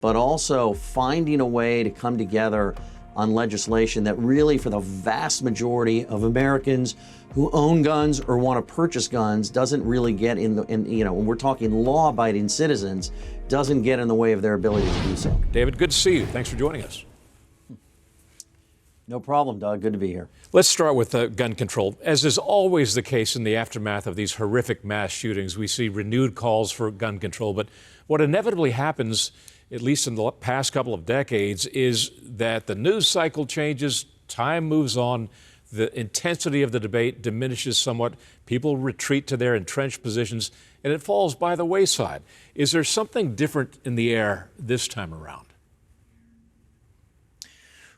but also finding a way to come together on legislation that really, for the vast majority of Americans who own guns or want to purchase guns, doesn't really get when we're talking law-abiding citizens, doesn't get in the way of their ability to do so. David, good to see you. Thanks for joining us. No problem, Doug. Good to be here. Let's start with gun control. As is always the case in the aftermath of these horrific mass shootings, we see renewed calls for gun control. But what inevitably happens, at least in the past couple of decades, is that the news cycle changes, time moves on, the intensity of the debate diminishes somewhat, people retreat to their entrenched positions, and it falls by the wayside. Is there something different in the air this time around?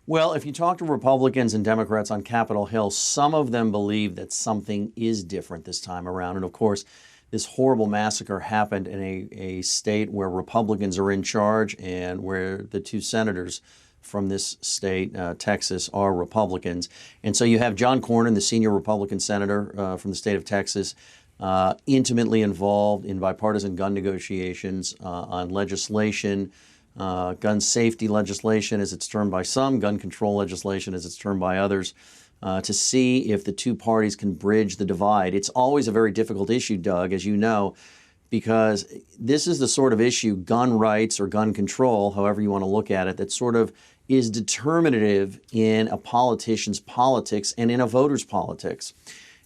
Well, if you talk to Republicans and Democrats on Capitol Hill, some of them believe that something is different this time around. And of course, this horrible massacre happened in a state where Republicans are in charge and where the two senators from this state, Texas, are Republicans. And so you have John Cornyn, the senior Republican senator from the state of Texas, intimately involved in bipartisan gun negotiations on legislation, gun safety legislation, as it's termed by some, gun control legislation, as it's termed by others, to see if the two parties can bridge the divide. It's always a very difficult issue, Doug, as you know, because this is the sort of issue, gun rights or gun control, however you want to look at it, that sort of is determinative in a politician's politics and in a voter's politics.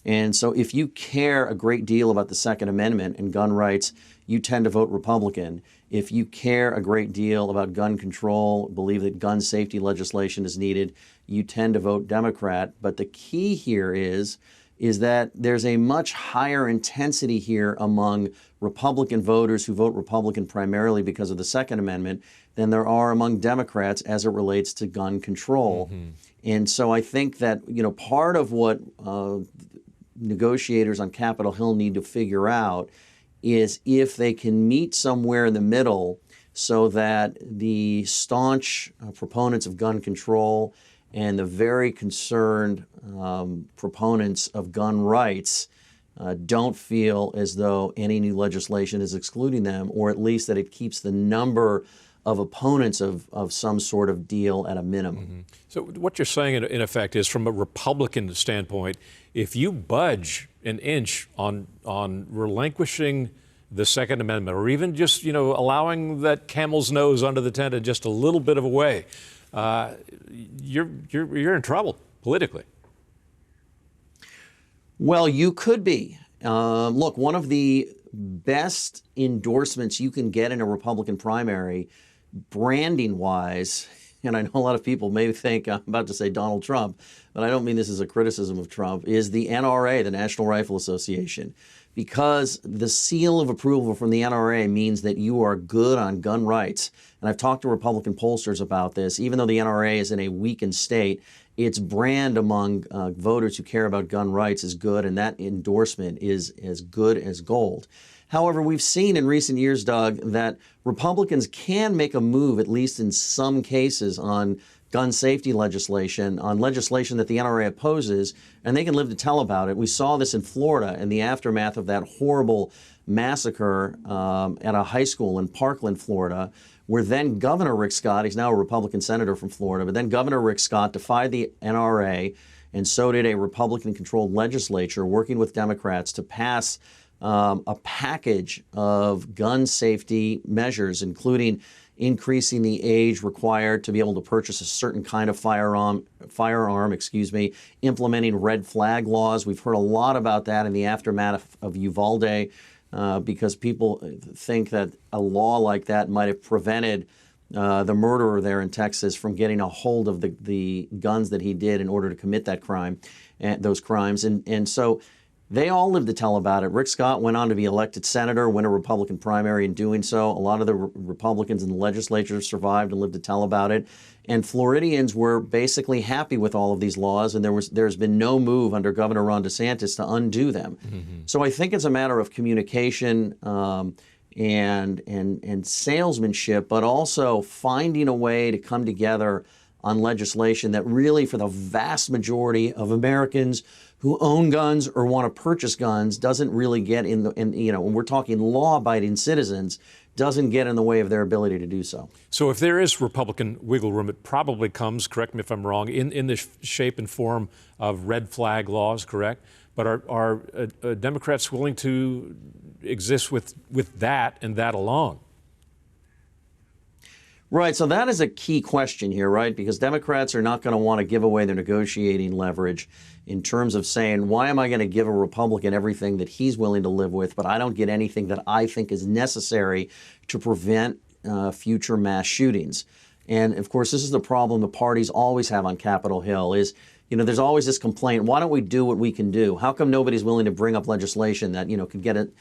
And so if you care a great deal about the Second Amendment and gun rights, you tend to vote Republican. If you care a great deal about gun control, believe that gun safety legislation is needed, you tend to vote Democrat. But the key here is that there's a much higher intensity here among Republican voters who vote Republican primarily because of the Second Amendment than there are among Democrats as it relates to gun control. Mm-hmm. And so I think that, part of what negotiators on Capitol Hill need to figure out is if they can meet somewhere in the middle so that the staunch proponents of gun control and the very concerned proponents of gun rights don't feel as though any new legislation is excluding them, or at least that it keeps the number of opponents of some sort of deal at a minimum. Mm-hmm. So what you're saying, in effect, is from a Republican standpoint, if you budge an inch on relinquishing the Second Amendment, or even just, allowing that camel's nose under the tent in just a little bit of a way, you're in trouble politically. Well, you could be. Look, one of the best endorsements you can get in a Republican primary, branding-wise, and I know a lot of people may think I'm about to say Donald Trump, but I don't mean this as a criticism of Trump, is the NRA, the National Rifle Association. Because the seal of approval from the NRA means that you are good on gun rights. And I've talked to Republican pollsters about this. Even though the NRA is in a weakened state, its brand among voters who care about gun rights is good, and that endorsement is as good as gold. However, we've seen in recent years, Doug, that Republicans can make a move, at least in some cases, on gun safety legislation, on legislation that the NRA opposes, and they can live to tell about it. We saw this in Florida in the aftermath of that horrible massacre at a high school in Parkland, Florida, where then Governor Rick Scott, he's now a Republican senator from Florida, but then Governor Rick Scott defied the NRA, and so did a Republican-controlled legislature working with Democrats to pass a package of gun safety measures, including increasing the age required to be able to purchase a certain kind of firearm, implementing red flag laws. We've heard a lot about that in the aftermath of Uvalde because people think that a law like that might have prevented the murderer there in Texas from getting a hold of the guns that he did in order to commit that crime, those crimes. And so they all lived to tell about it. Rick Scott went on to be elected senator, win a Republican primary in doing so. A lot of the Republicans in the legislature survived and lived to tell about it. And Floridians were basically happy with all of these laws, and there's been no move under Governor Ron DeSantis to undo them. Mm-hmm. So I think it's a matter of communication and salesmanship, but also finding a way to come together on legislation that really, for the vast majority of Americans who own guns or want to purchase guns, doesn't really get when we're talking law-abiding citizens, doesn't get in the way of their ability to do so. So if there is Republican wiggle room, it probably comes, correct me if I'm wrong, in the shape and form of red flag laws, correct? But are Democrats willing to exist with that and that alone? Right. So that is a key question here, right? Because Democrats are not going to want to give away their negotiating leverage in terms of saying, why am I going to give a Republican everything that he's willing to live with, but I don't get anything that I think is necessary to prevent future mass shootings? And of course, this is the problem the parties always have on Capitol Hill is, there's always this complaint. Why don't we do what we can do? How come nobody's willing to bring up legislation that, could get it,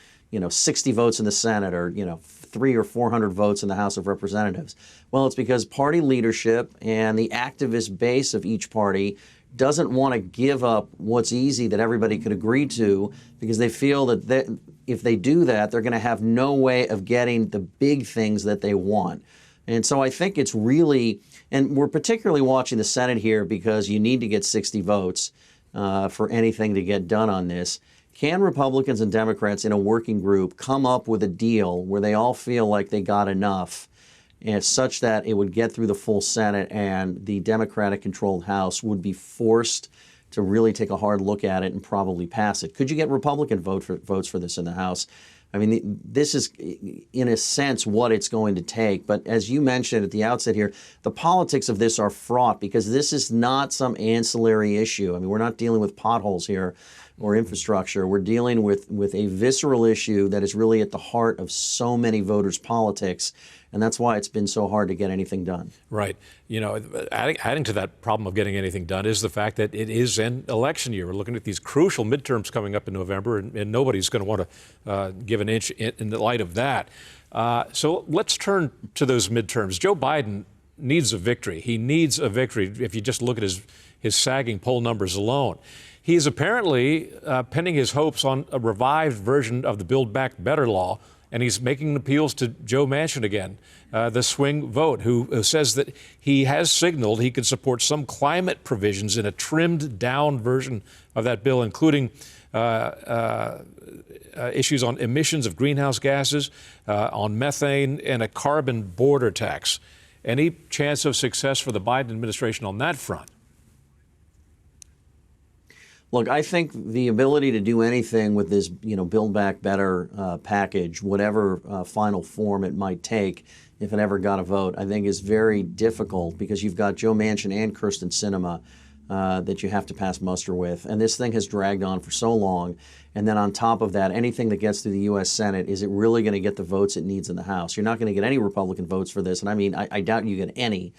60 votes in the Senate or, 300 or 400 votes in the House of Representatives? Well, it's because party leadership and the activist base of each party doesn't want to give up what's easy that everybody could agree to, because they feel that if they do that, they're going to have no way of getting the big things that they want. And so I think it's really, and we're particularly watching the Senate here because you need to get 60 votes for anything to get done on this. Can Republicans and Democrats in a working group come up with a deal where they all feel like they got enough, and such that it would get through the full Senate and the Democratic-controlled House would be forced to really take a hard look at it and probably pass it? Could you get Republican votes for this in the House? I mean, this is, in a sense, what it's going to take. But as you mentioned at the outset here, the politics of this are fraught because this is not some ancillary issue. I mean, we're not dealing with potholes here or infrastructure. We're dealing with a visceral issue that is really at the heart of so many voters' politics. And that's why it's been so hard to get anything done. Right. Adding to that problem of getting anything done is the fact that it is an election year. We're looking at these crucial midterms coming up in November, and nobody's going to want to give an inch in the light of that. So let's turn to those midterms. Joe Biden needs a victory. He needs a victory if you just look at his sagging poll numbers alone. He's apparently pinning his hopes on a revived version of the Build Back Better law, and he's making appeals to Joe Manchin again, the swing vote, who says that he has signaled he could support some climate provisions in a trimmed-down version of that bill, including issues on emissions of greenhouse gases, on methane, and a carbon border tax. Any chance of success for the Biden administration on that front? Look, I think the ability to do anything with this, Build Back Better package, whatever final form it might take, if it ever got a vote, I think is very difficult because you've got Joe Manchin and Kyrsten Sinema that you have to pass muster with. And this thing has dragged on for so long. And then on top of that, anything that gets through the U.S. Senate, is it really going to get the votes it needs in the House? You're not going to get any Republican votes for this. And I mean, I doubt you get any.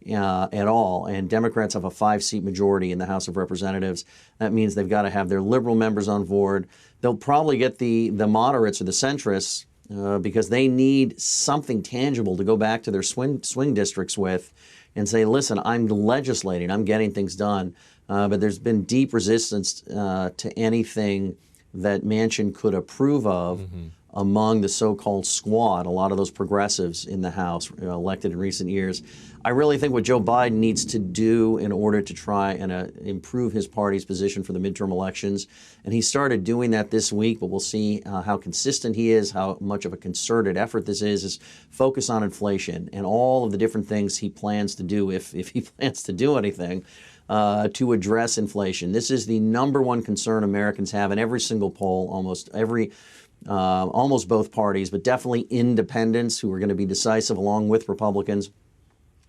At all. And Democrats have a 5-seat majority in the House of Representatives. That means they've got to have their liberal members on board. They'll probably get the moderates or the centrists because they need something tangible to go back to their swing districts with and say, listen, I'm legislating, I'm getting things done. But there's been deep resistance to anything that Manchin could approve of among the so-called squad, a lot of those progressives in the House elected in recent years. I really think what Joe Biden needs to do in order to try and improve his party's position for the midterm elections, and he started doing that this week, but we'll see how consistent he is, how much of a concerted effort this is focus on inflation and all of the different things he plans to do, if he plans to do anything, to address inflation. This is the number one concern Americans have in every single poll, almost both parties, but definitely independents who are going to be decisive along with Republicans,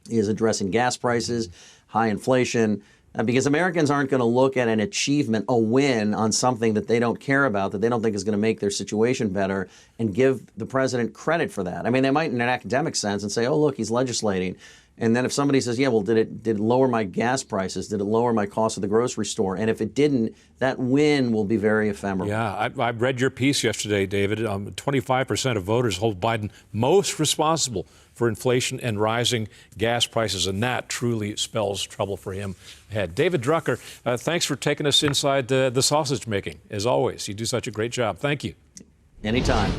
is addressing gas prices, high inflation, because Americans aren't going to look at an achievement, a win on something that they don't care about, that they don't think is going to make their situation better, and give the president credit for that. I mean, they might in an academic sense and say, oh, look, he's legislating. And then if somebody says, yeah, well, did it lower my gas prices? Did it lower my cost of the grocery store? And if it didn't, that win will be very ephemeral. Yeah, I read your piece yesterday, David. 25% of voters hold Biden most responsible for inflation and rising gas prices, and that truly spells trouble for him ahead. David Drucker, thanks for taking us inside the sausage making. As always, you do such a great job. Thank you. Anytime.